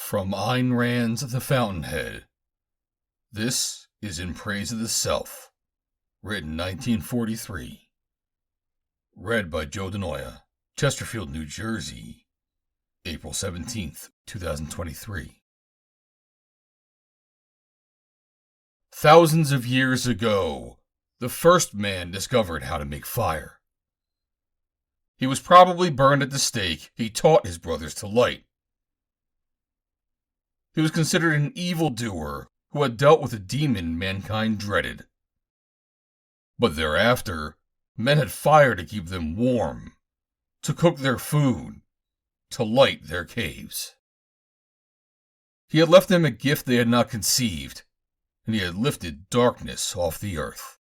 From Ayn Rand's The Fountainhead. This is In Praise of the Self, written 1943. Read by Joe DeNoia, Chesterfield, New Jersey, April 17th, 2023. Thousands of years ago, the first man discovered how to make fire. He was probably burned at the stake he taught his brothers to light. He was considered an evildoer who had dealt with a demon mankind dreaded. But thereafter, men had fire to keep them warm, to cook their food, to light their caves. He had left them a gift they had not conceived, and he had lifted darkness off the earth.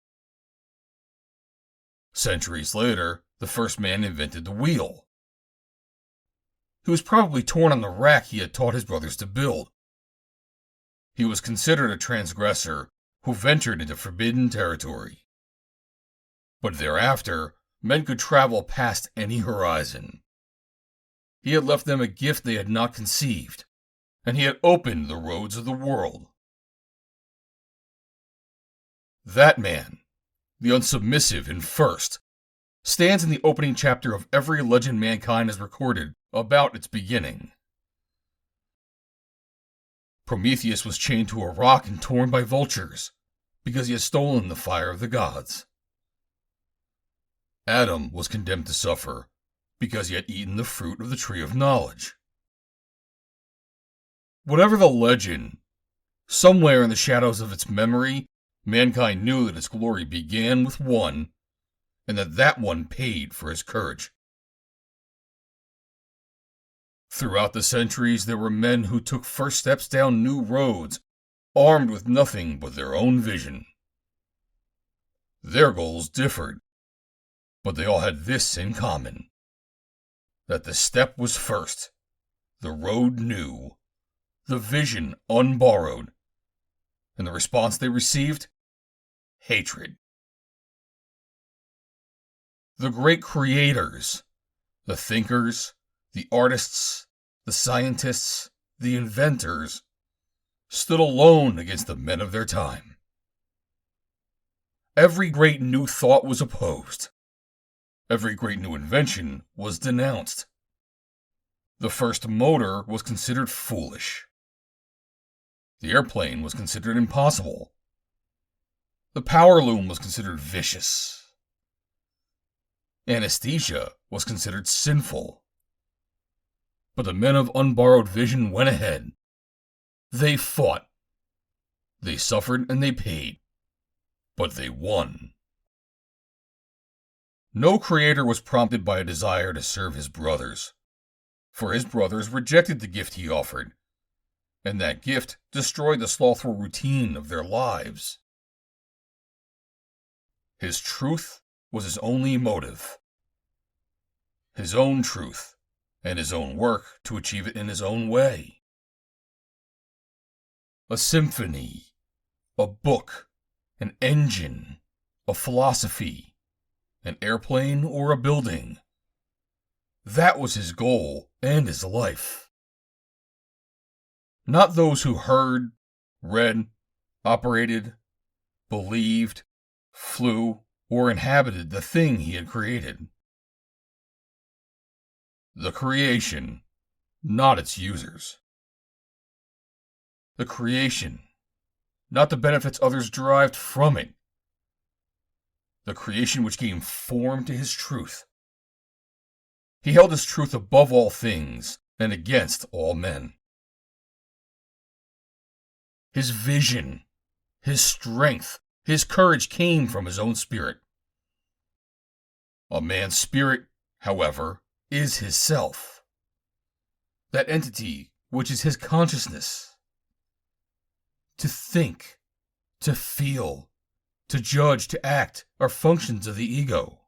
Centuries later, the first man invented the wheel. He was probably torn on the rack he had taught his brothers to build. He was considered a transgressor who ventured into forbidden territory. But thereafter, men could travel past any horizon. He had left them a gift they had not conceived, and he had opened the roads of the world. That man, the unsubmissive and first, stands in the opening chapter of every legend mankind has recorded about its beginning. Prometheus was chained to a rock and torn by vultures because he had stolen the fire of the gods. Adam was condemned to suffer because he had eaten the fruit of the tree of knowledge. Whatever the legend, somewhere in the shadows of its memory, mankind knew that its glory began with one, and that one paid for his courage. Throughout the centuries, there were men who took first steps down new roads, armed with nothing but their own vision. Their goals differed, but they all had this in common: that the step was first, the road new, the vision unborrowed, and the response they received? Hatred. The great creators, the thinkers, the artists, the scientists, the inventors, stood alone against the men of their time. Every great new thought was opposed. Every great new invention was denounced. The first motor was considered foolish. The airplane was considered impossible. The power loom was considered vicious. Anesthesia was considered sinful. But the men of unborrowed vision went ahead. They fought. They suffered and they paid. But they won. No creator was prompted by a desire to serve his brothers, for his brothers rejected the gift he offered, and that gift destroyed the slothful routine of their lives. His truth was his only motive. His own truth, and his own work to achieve it in his own way. A symphony, a book, an engine, a philosophy, an airplane, or a building. That was his goal and his life. Not those who heard, read, operated, believed, flew, or inhabited the thing he had created. The creation, not its users. The creation, not the benefits others derived from it. The creation which gave form to his truth. He held his truth above all things and against all men. His vision, his strength, his courage came from his own spirit. A man's spirit, however, is his self. That entity which is his consciousness. To think, to feel, to judge, to act are functions of the ego.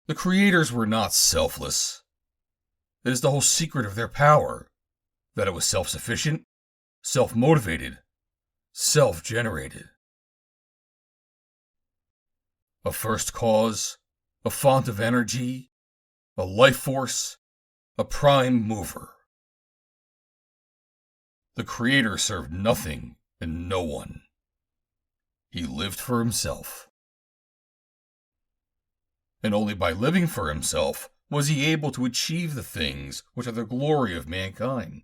The creators were not selfless. It is the whole secret of their power, that it was self-sufficient, self-motivated, self-generated. A first cause, a font of energy, a life force, a prime mover. The Creator served nothing and no one. He lived for himself. And only by living for himself was he able to achieve the things which are the glory of mankind.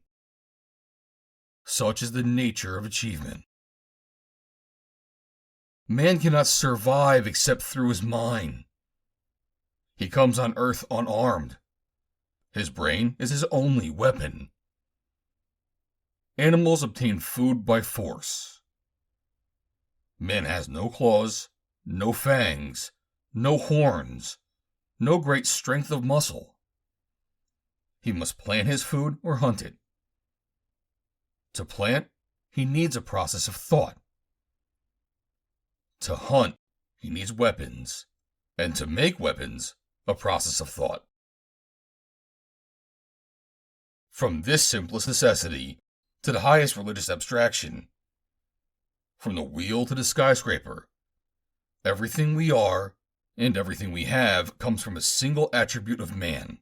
Such is the nature of achievement. Man cannot survive except through his mind. He comes on earth unarmed. His brain is his only weapon. Animals obtain food by force. Man has no claws, no fangs, no horns, no great strength of muscle. He must plant his food or hunt it. To plant, he needs a process of thought. To hunt, he needs weapons, and to make weapons, a process of thought. From this simplest necessity to the highest religious abstraction, from the wheel to the skyscraper, everything we are and everything we have comes from a single attribute of man,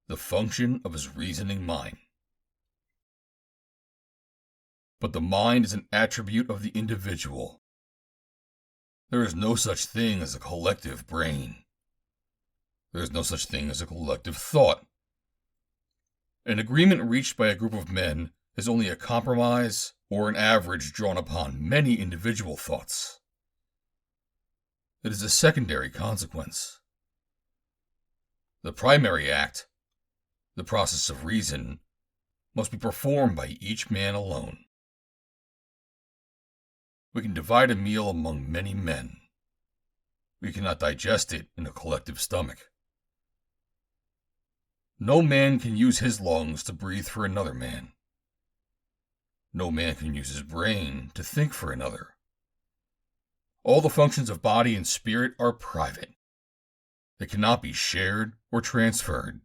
the function of his reasoning mind. But the mind is an attribute of the individual. There is no such thing as a collective brain. There is no such thing as a collective thought. An agreement reached by a group of men is only a compromise or an average drawn upon many individual thoughts. It is a secondary consequence. The primary act, the process of reason, must be performed by each man alone. We can divide a meal among many men. We cannot digest it in a collective stomach. No man can use his lungs to breathe for another man. No man can use his brain to think for another. All the functions of body and spirit are private. They cannot be shared or transferred.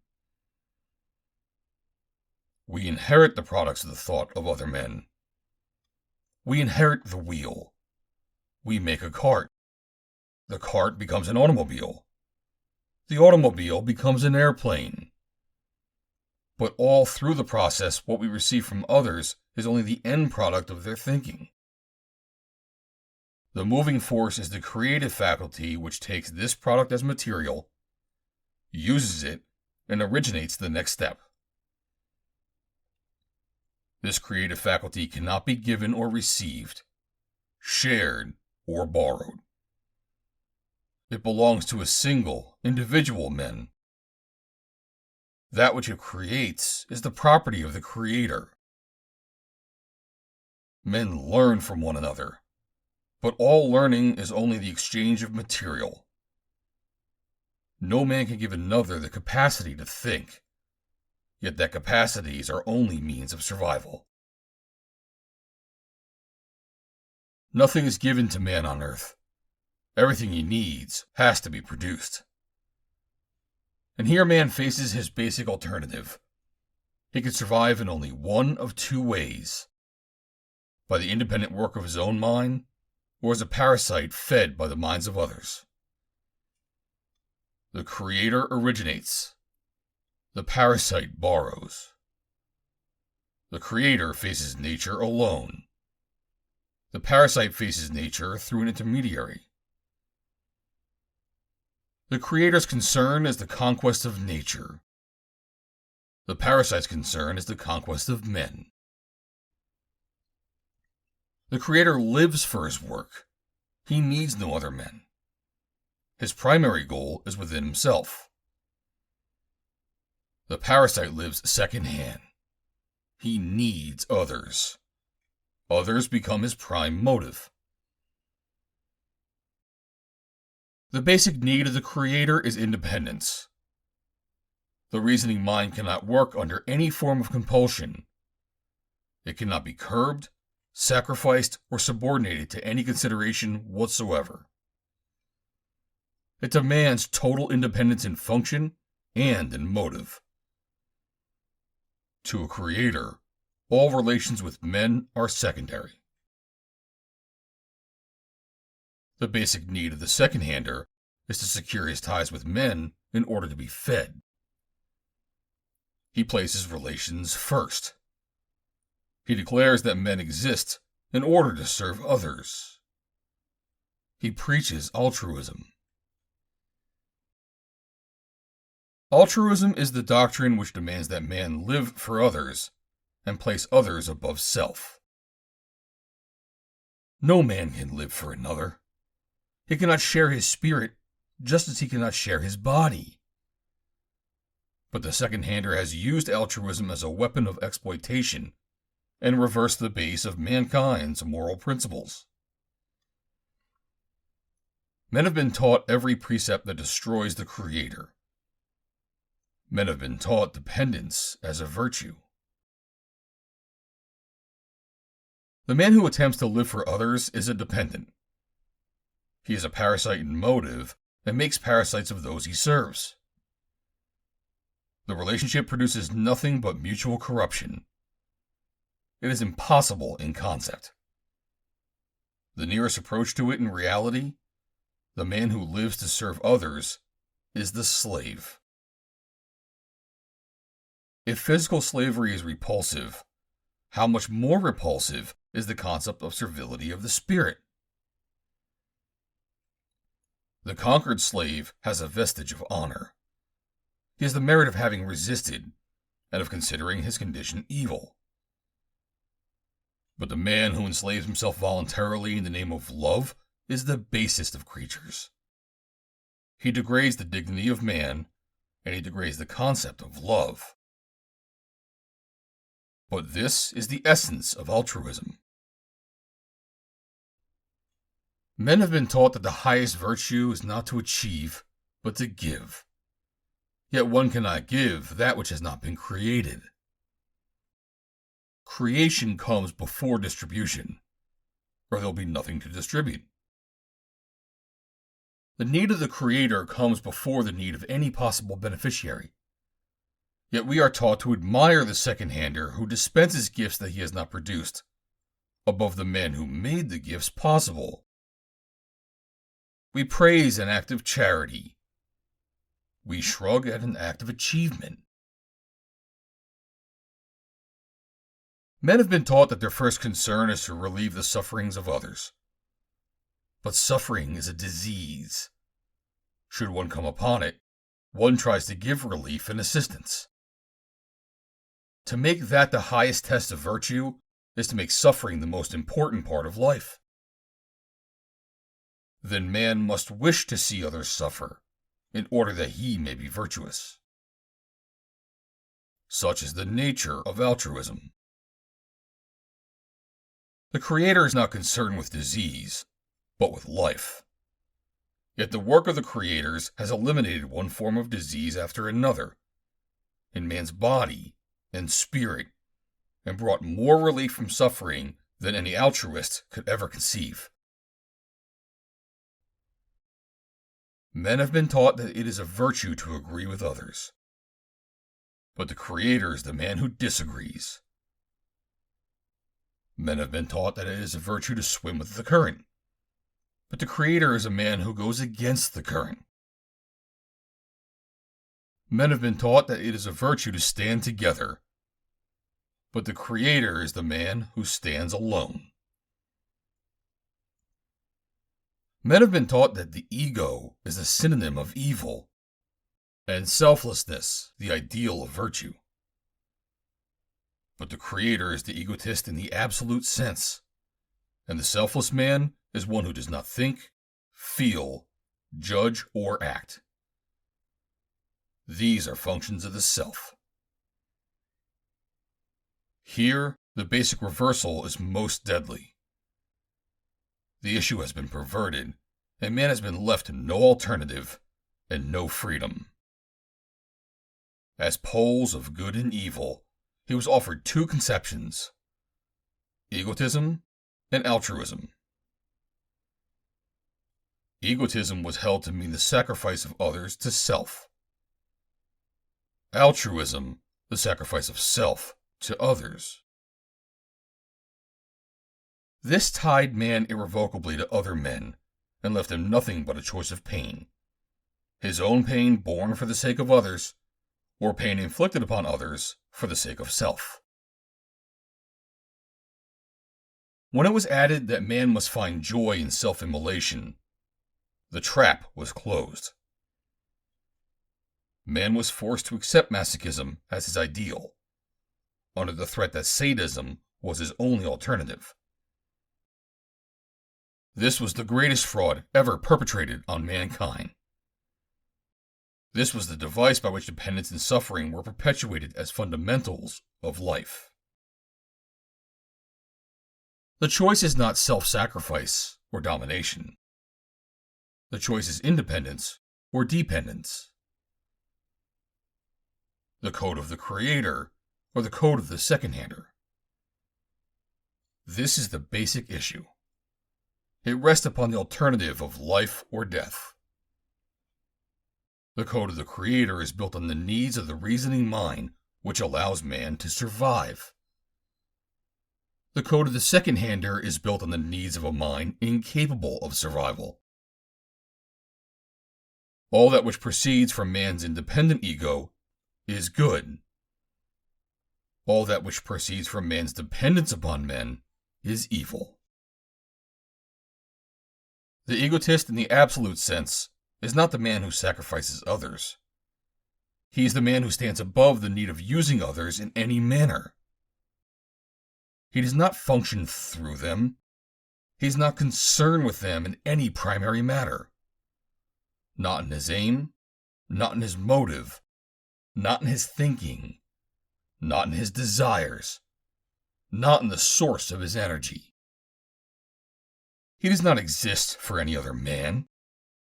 We inherit the products of the thought of other men. We inherit the wheel. We make a cart. The cart becomes an automobile. The automobile becomes an airplane. But all through the process, what we receive from others is only the end product of their thinking. The moving force is the creative faculty which takes this product as material, uses it, and originates the next step. This creative faculty cannot be given or received, shared or borrowed. It belongs to a single, individual man. That which it creates is the property of the Creator. Men learn from one another, but all learning is only the exchange of material. No man can give another the capacity to think, yet that capacity is our only means of survival. Nothing is given to man on earth. Everything he needs has to be produced. And here man faces his basic alternative. He can survive in only one of two ways: by the independent work of his own mind, or as a parasite fed by the minds of others. The Creator originates. The parasite borrows. The Creator faces nature alone. The parasite faces nature through an intermediary. The Creator's concern is the conquest of nature. The parasite's concern is the conquest of men. The Creator lives for his work. He needs no other men. His primary goal is within himself. The parasite lives second-hand. He needs others. Others become his prime motive. The basic need of the Creator is independence. The reasoning mind cannot work under any form of compulsion. It cannot be curbed, sacrificed, or subordinated to any consideration whatsoever. It demands total independence in function and in motive. To a Creator, all relations with men are secondary. The basic need of the second-hander is to secure his ties with men in order to be fed. He places relations first. He declares that men exist in order to serve others. He preaches altruism. Altruism is the doctrine which demands that man live for others and place others above self. No man can live for another. He cannot share his spirit, just as he cannot share his body. But the second-hander has used altruism as a weapon of exploitation and reversed the base of mankind's moral principles. Men have been taught every precept that destroys the Creator. Men have been taught dependence as a virtue. The man who attempts to live for others is a dependent. He is a parasite in motive and makes parasites of those he serves. The relationship produces nothing but mutual corruption. It is impossible in concept. The nearest approach to it in reality, the man who lives to serve others, is the slave. If physical slavery is repulsive, how much more repulsive is the concept of servility of the spirit? The conquered slave has a vestige of honor. He has the merit of having resisted and of considering his condition evil. But the man who enslaves himself voluntarily in the name of love is the basest of creatures. He degrades the dignity of man, and he degrades the concept of love. But this is the essence of altruism. Men have been taught that the highest virtue is not to achieve, but to give. Yet one cannot give that which has not been created. Creation comes before distribution, or there'll be nothing to distribute. The need of the Creator comes before the need of any possible beneficiary. Yet we are taught to admire the second-hander who dispenses gifts that he has not produced, above the man who made the gifts possible. We praise an act of charity. We shrug at an act of achievement. Men have been taught that their first concern is to relieve the sufferings of others. But suffering is a disease. Should one come upon it, one tries to give relief and assistance. To make that the highest test of virtue is to make suffering the most important part of life. Then man must wish to see others suffer, in order that he may be virtuous. Such is the nature of altruism. The Creator is not concerned with disease, but with life. Yet the work of the creators has eliminated one form of disease after another, in man's body and spirit, and brought more relief from suffering than any altruist could ever conceive. Men have been taught that it is a virtue to agree with others. But the Creator is the man who disagrees. Men have been taught that it is a virtue to swim with the current. But the Creator is a man who goes against the current. Men have been taught that it is a virtue to stand together. But the Creator is the man who stands alone. Men have been taught that the ego is a synonym of evil, and selflessness the ideal of virtue. But the Creator is the egotist in the absolute sense, and the selfless man is one who does not think, feel, judge, or act. These are functions of the self. Here, the basic reversal is most deadly. The issue has been perverted, and man has been left no alternative and no freedom. As poles of good and evil, he was offered two conceptions: egotism and altruism. Egotism was held to mean the sacrifice of others to self. Altruism, the sacrifice of self to others. This tied man irrevocably to other men, and left him nothing but a choice of pain. His own pain borne for the sake of others, or pain inflicted upon others for the sake of self. When it was added that man must find joy in self-immolation, the trap was closed. Man was forced to accept masochism as his ideal, under the threat that sadism was his only alternative. This was the greatest fraud ever perpetrated on mankind. This was the device by which dependence and suffering were perpetuated as fundamentals of life. The choice is not self-sacrifice or domination. The choice is independence or dependence. The code of the creator or the code of the second-hander. This is the basic issue. It rests upon the alternative of life or death. The code of the creator is built on the needs of the reasoning mind, which allows man to survive. The code of the second-hander is built on the needs of a mind incapable of survival. All that which proceeds from man's independent ego is good. All that which proceeds from man's dependence upon men is evil. The egotist in the absolute sense is not the man who sacrifices others. He is the man who stands above the need of using others in any manner. He does not function through them. He is not concerned with them in any primary matter. Not in his aim, not in his motive, not in his thinking, not in his desires, not in the source of his energy. He does not exist for any other man,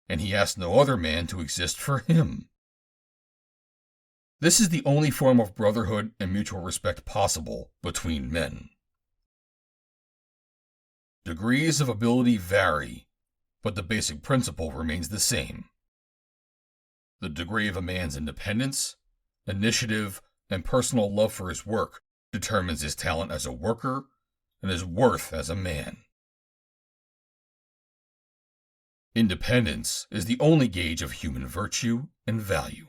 and he asks no other man to exist for him. This is the only form of brotherhood and mutual respect possible between men. Degrees of ability vary, but the basic principle remains the same. The degree of a man's independence, initiative, and personal love for his work determines his talent as a worker and his worth as a man. Independence is the only gauge of human virtue and value.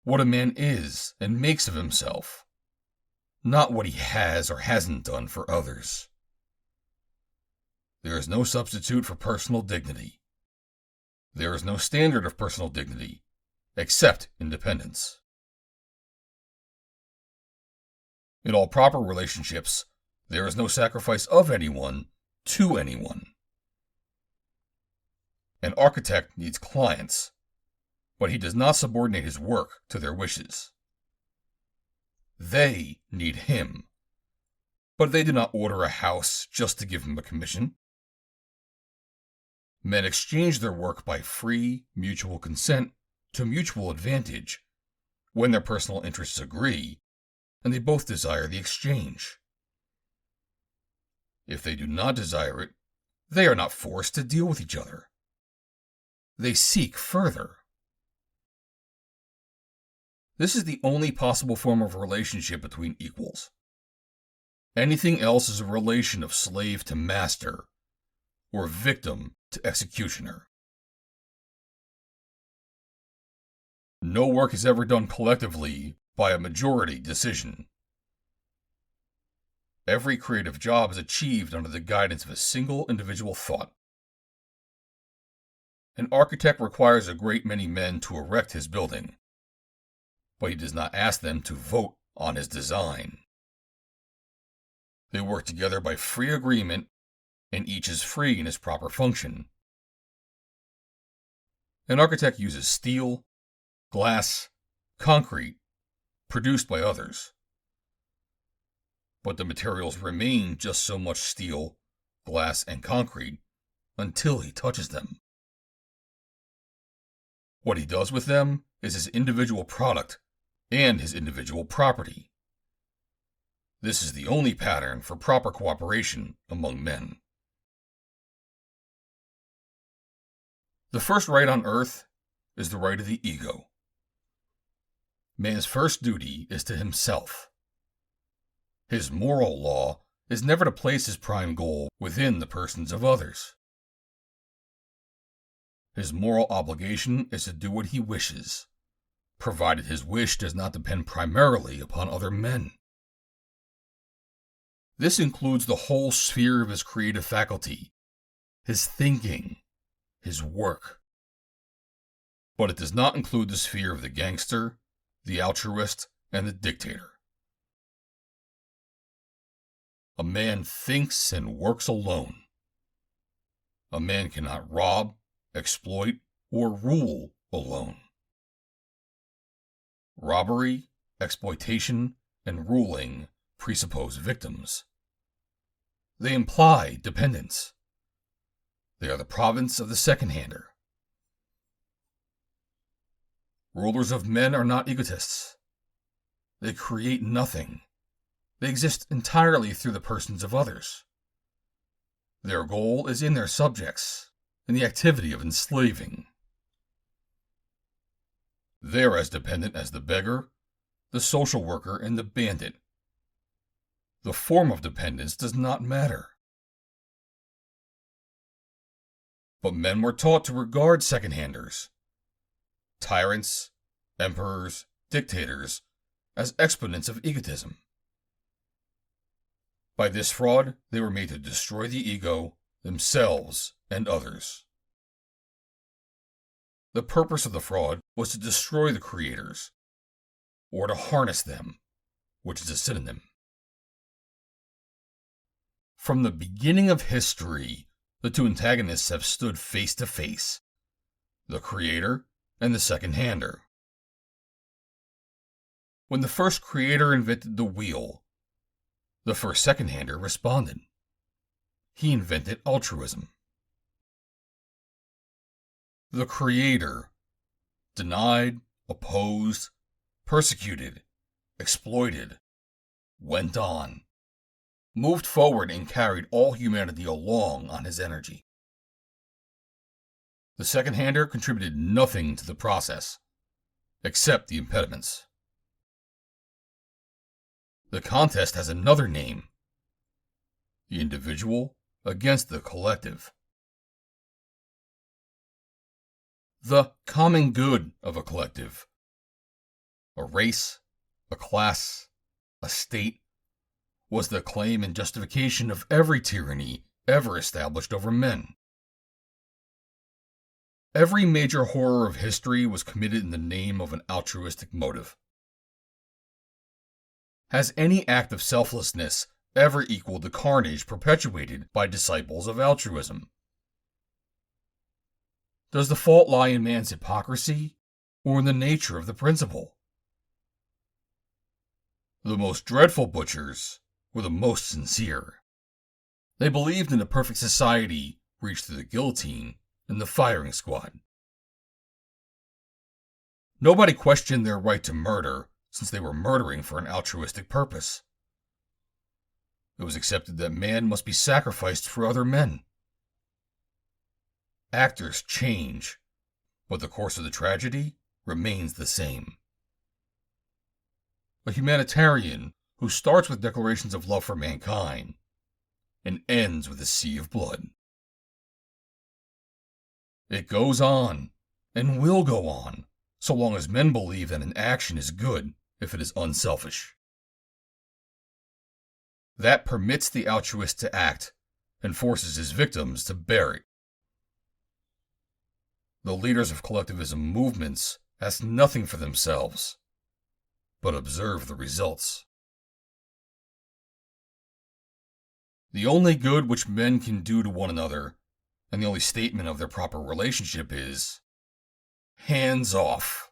What a man is and makes of himself, not what he has or hasn't done for others. There is no substitute for personal dignity. There is no standard of personal dignity, except independence. In all proper relationships, there is no sacrifice of anyone to anyone. An architect needs clients, but he does not subordinate his work to their wishes. They need him, but they do not order a house just to give him a commission. Men exchange their work by free, mutual consent to mutual advantage when their personal interests agree and they both desire the exchange. If they do not desire it, they are not forced to deal with each other. They seek further. This is the only possible form of relationship between equals. Anything else is a relation of slave to master, or victim to executioner. No work is ever done collectively by a majority decision. Every creative job is achieved under the guidance of a single individual thought. An architect requires a great many men to erect his building, but he does not ask them to vote on his design. They work together by free agreement, and each is free in his proper function. An architect uses steel, glass, concrete, produced by others. But the materials remain just so much steel, glass, and concrete until he touches them. What he does with them is his individual product and his individual property. This is the only pattern for proper cooperation among men. The first right on earth is the right of the ego. Man's first duty is to himself. His moral law is never to place his prime goal within the persons of others. His moral obligation is to do what he wishes, provided his wish does not depend primarily upon other men. This includes the whole sphere of his creative faculty, his thinking, his work. But it does not include the sphere of the gangster, the altruist, and the dictator. A man thinks and works alone. A man cannot rob, exploit, or rule alone. Robbery, exploitation, and ruling presuppose victims. They imply dependence. They are the province of the second-hander. Rulers of men are not egotists. They create nothing. They exist entirely through the persons of others. Their goal is in their subjects, in the activity of enslaving. They are as dependent as the beggar, the social worker, and the bandit. The form of dependence does not matter. But men were taught to regard second-handers, tyrants, emperors, dictators, as exponents of egotism. By this fraud, they were made to destroy the ego, themselves, and others. The purpose of the fraud was to destroy the creators, or to harness them, which is a synonym. From the beginning of history, the two antagonists have stood face to face, the creator and the second-hander. When the first creator invented the wheel, the first second-hander responded. He invented altruism. The creator denied, opposed, persecuted, exploited, went on, moved forward, and carried all humanity along on his energy. The second-hander contributed nothing to the process, except the impediments. The contest has another name: the individual against the collective. The common good of a collective, a race, a class, a state, was the claim and justification of every tyranny ever established over men. Every major horror of history was committed in the name of an altruistic motive. Has any act of selflessness ever equaled the carnage perpetuated by disciples of altruism? Does the fault lie in man's hypocrisy, or in the nature of the principle? The most dreadful butchers were the most sincere. They believed in a perfect society reached through the guillotine and the firing squad. Nobody questioned their right to murder, since they were murdering for an altruistic purpose. It was accepted that man must be sacrificed for other men. Actors change, but the course of the tragedy remains the same. A humanitarian who starts with declarations of love for mankind and ends with a sea of blood. It goes on, and will go on, so long as men believe that an action is good if it is unselfish. That permits the altruist to act and forces his victims to bear it. The leaders of collectivism movements ask nothing for themselves, but observe the results. The only good which men can do to one another, and the only statement of their proper relationship, is hands off.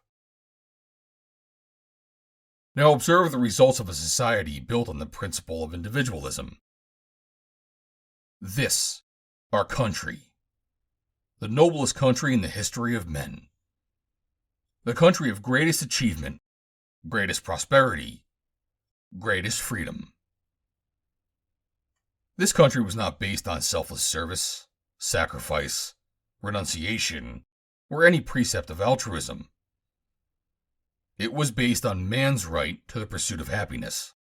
Now observe the results of a society built on the principle of individualism. This, our country, the noblest country in the history of men, the country of greatest achievement, greatest prosperity, greatest freedom. This country was not based on selfless service, sacrifice, renunciation, or any precept of altruism. It was based on man's right to the pursuit of happiness.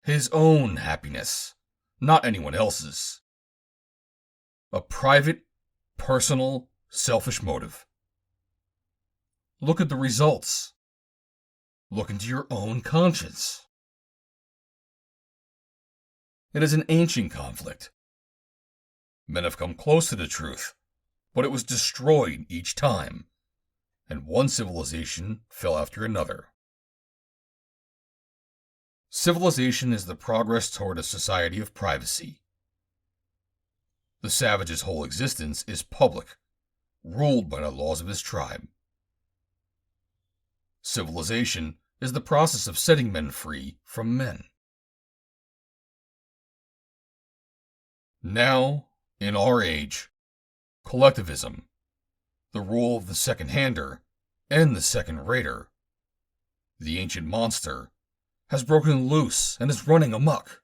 His own happiness, not anyone else's. A private, personal, selfish motive. Look at the results. Look into your own conscience. It is an ancient conflict. Men have come close to the truth, but it was destroyed each time, and one civilization fell after another. Civilization is the progress toward a society of privacy. The savage's whole existence is public, ruled by the laws of his tribe. Civilization is the process of setting men free from men. Now, in our age, collectivism, the rule of the second-hander and the second-rater, the ancient monster, has broken loose and is running amok.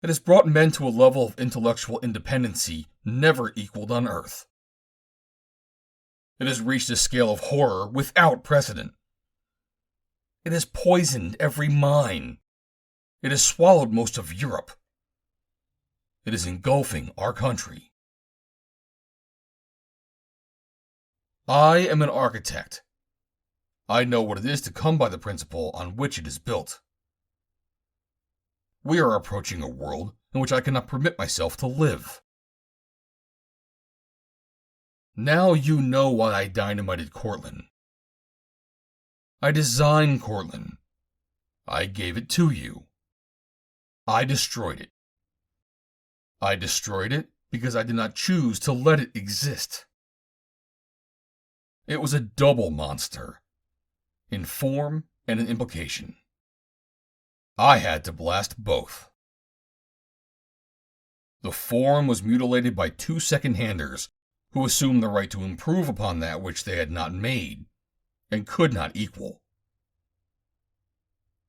It has brought men to a level of intellectual independency never equaled on Earth. It has reached a scale of horror without precedent. It has poisoned every mine. It has swallowed most of Europe. It is engulfing our country. I am an architect. I know what it is to come by the principle on which it is built. We are approaching a world in which I cannot permit myself to live. Now you know why I dynamited Cortland. I designed Cortland. I gave it to you. I destroyed it. I destroyed it because I did not choose to let it exist. It was a double monster, in form and in implication. I had to blast both. The form was mutilated by two second-handers who assumed the right to improve upon that which they had not made and could not equal.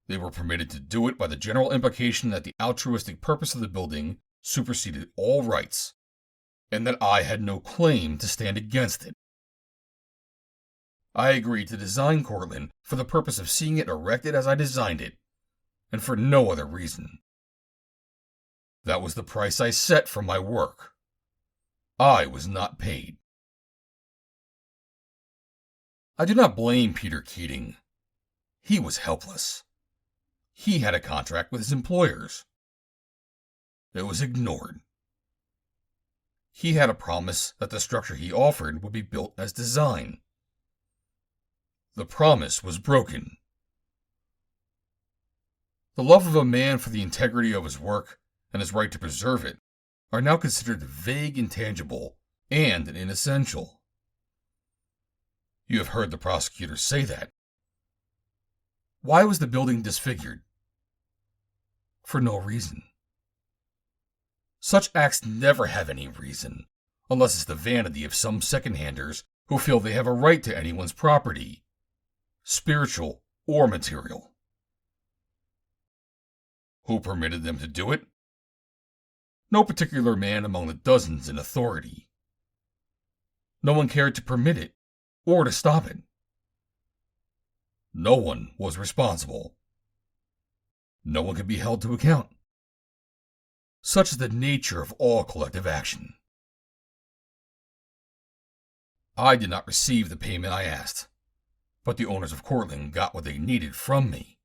They were permitted to do it by the general implication that the altruistic purpose of the building superseded all rights, and that I had no claim to stand against it. I agreed to design Cortland for the purpose of seeing it erected as I designed it, and for no other reason. That was the price I set for my work. I was not paid. I do not blame Peter Keating. He was helpless. He had a contract with his employers. It was ignored. He had a promise that the structure he offered would be built as designed. The promise was broken. The love of a man for the integrity of his work and his right to preserve it are now considered vague, intangible, and inessential. You have heard the prosecutors say that. Why was the building disfigured? For no reason. Such acts never have any reason, unless it's the vanity of some second-handers who feel they have a right to anyone's property, spiritual or material. Who permitted them to do it? No particular man among the dozens in authority. No one cared to permit it or to stop it. No one was responsible. No one could be held to account. Such is the nature of all collective action. I did not receive the payment I asked, but the owners of Cortland got what they needed from me.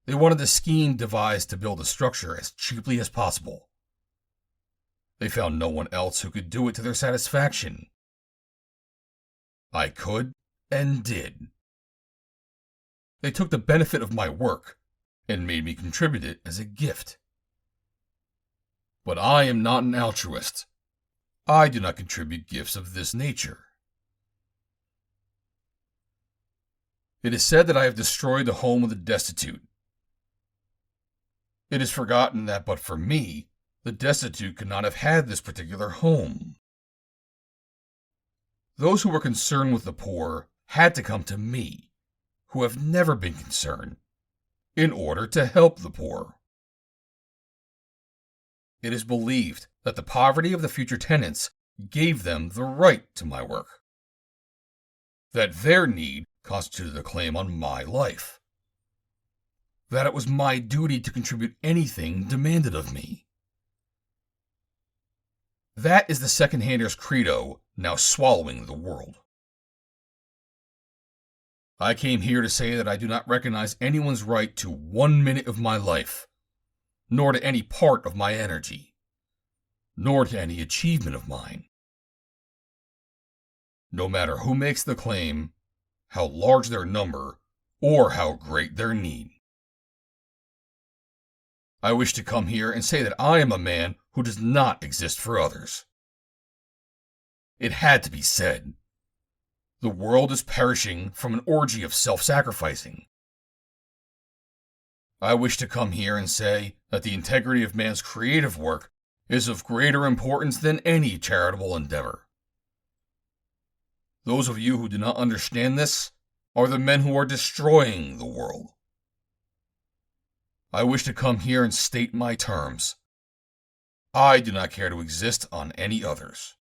They wanted a scheme devised to build a structure as cheaply as possible. They found no one else who could do it to their satisfaction. I could and did. They took the benefit of my work and made me contribute it as a gift. But I am not an altruist. I do not contribute gifts of this nature. It is said that I have destroyed the home of the destitute. It is forgotten that but for me, the destitute could not have had this particular home. Those who were concerned with the poor had to come to me, who have never been concerned, in order to help the poor. It is believed that the poverty of the future tenants gave them the right to my work, that their need constituted a claim on my life, that it was my duty to contribute anything demanded of me. That is the second-hander's credo now swallowing the world. I came here to say that I do not recognize anyone's right to 1 minute of my life, nor to any part of my energy, nor to any achievement of mine. No matter who makes the claim, how large their number, or how great their need. I wish to come here and say that I am a man who does not exist for others. It had to be said. The world is perishing from an orgy of self-sacrificing. I wish to come here and say that the integrity of man's creative work is of greater importance than any charitable endeavor. Those of you who do not understand this are the men who are destroying the world. I wish to come here and state my terms. I do not care to exist on any others.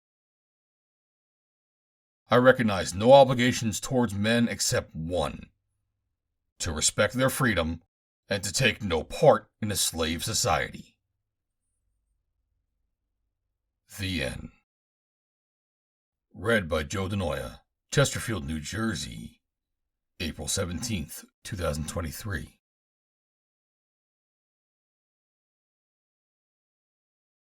I recognize no obligations towards men except one: to respect their freedom and to take no part in a slave society. The end. Read by Joe DeNoia, Chesterfield, New Jersey, April 17th, 2023.